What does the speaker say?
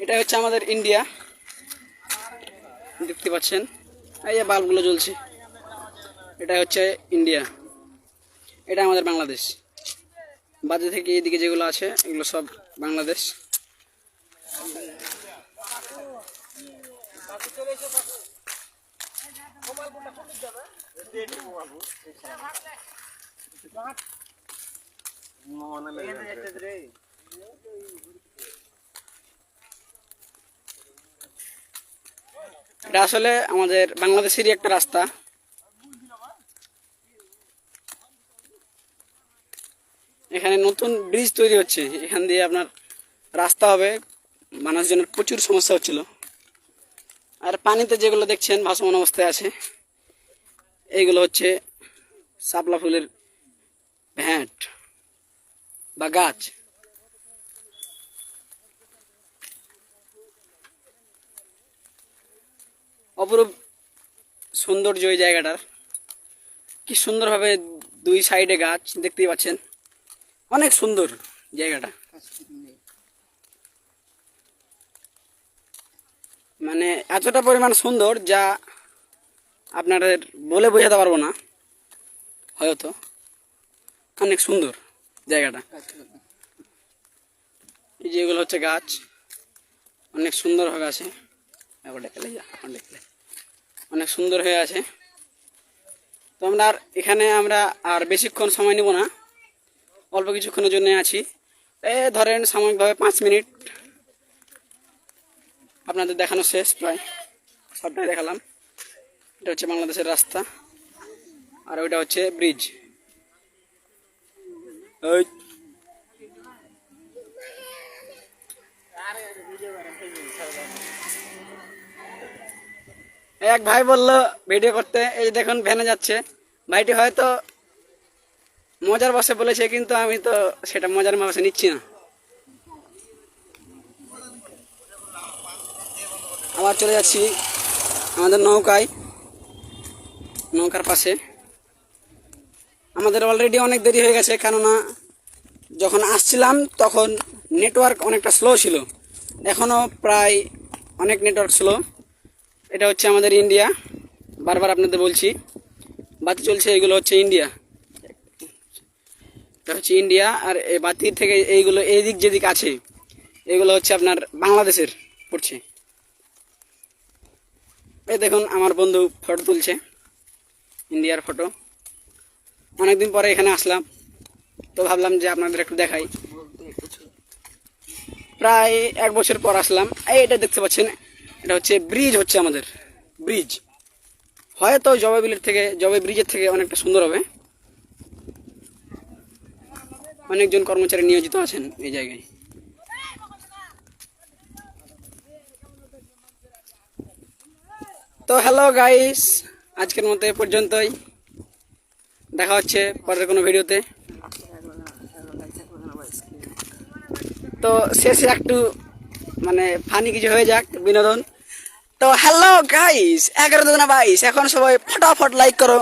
এটা হচ্ছে আমাদের ইন্ডিয়া, দেখতে পাচ্ছেন এই যে বাল্বগুলো জ্বলছে, এটা হচ্ছে ইন্ডিয়া। এটা আমাদের বাংলাদেশ। বাজে থেকে এদিকে যেগুলো আছে এগুলো সব বাংলাদেশ। এটা আসলে আমাদের বাংলাদেশেরই একটা রাস্তা। এখানে নতুন ব্রিজ তৈরি হচ্ছে, এখান দিয়ে আপনার রাস্তা হবে, মানুষজনের প্রচুর সমস্যা হচ্ছিল। আর পানিতে যেগুলো দেখছেন ভাসমান অবস্থায় আছে, এইগুলো হচ্ছে শাপলা ফুলের ভ্যাট বা গাছ। অপরূপ সৌন্দর্য এই জায়গাটার, কি সুন্দরভাবে দুই সাইডে গাছ দেখতেই পাচ্ছেন, অনেক সুন্দর জায়গাটা। মানে এতটা পরিমাণ সুন্দর যা আপনাদের বলে বোঝাতে পারবো না, হয়তো অনেক সুন্দর জায়গাটা। এই যেগুলো হচ্ছে গাছ, অনেক সুন্দরভাবে আছে, অনেক সুন্দর হয়ে আছে। তো আমরা এখানে আর বেশিক্ষণ সময় নেব না, অল্প কিছুক্ষণের জন্য আছি। ধরেন সাময়িকভাবে 5 মিনিট আপনাদের দেখানো শেষ, প্রায় সবটাই দেখালাম। এটা হচ্ছে বাংলাদেশের রাস্তা, আর ওইটা হচ্ছে ব্রিজ। এক ভাই বললো ভিডিও করতে, এই দেখুন ভ্যানে যাচ্ছে। ভাইটি হয়তো মজার বসে বলেছে, কিন্তু আমি তো সেটা মজার বসে নিচ্ছি না। আবার চলে যাচ্ছি আমাদের নৌকার পাশে। আমাদের অলরেডি অনেক দেরি হয়ে গেছে, কেননা যখন আসছিলাম তখন নেটওয়ার্ক অনেকটা স্লো ছিল, এখনও প্রায় অনেক নেটওয়ার্ক স্লো। এটা হচ্ছে আমাদের ইন্ডিয়া, বারবার আপনাদের বলছি বাতি চলছে, এগুলো হচ্ছে ইন্ডিয়া। এটা হচ্ছে ইন্ডিয়া, আর এই বাতির থেকে এইগুলো এইদিক যেদিক আছে এগুলো হচ্ছে আপনার বাংলাদেশের পড়ছে। এই দেখুন আমার বন্ধু ফটো তুলছে, ইন্ডিয়ার ফটো। অনেকদিন পরে এখানে আসলাম, তো ভাবলাম যে আপনাদের একটু দেখাই। প্রায় 1 বছর পর আসলাম। এইটা দেখতে পাচ্ছেন, এটা হচ্ছে ব্রিজ, হচ্ছে আমাদের ব্রিজ। হয়তো জবে ব্রিজের থেকে অনেকটা সুন্দর হবে। অনেকজন কর্মচারী নিয়োজিত আছেন এই জায়গায়। তো হ্যালো গাইস, আজকের মতো এ পর্যন্তই, দেখা হচ্ছে পরের কোনো ভিডিওতে। তো শেষে একটু মানে ফানি কিছু হয়ে যাক, বিনোদন। তো হ্যালো গাইস, 11 দুগুণা 22, এখন সবাই ফটাফট লাইক করো,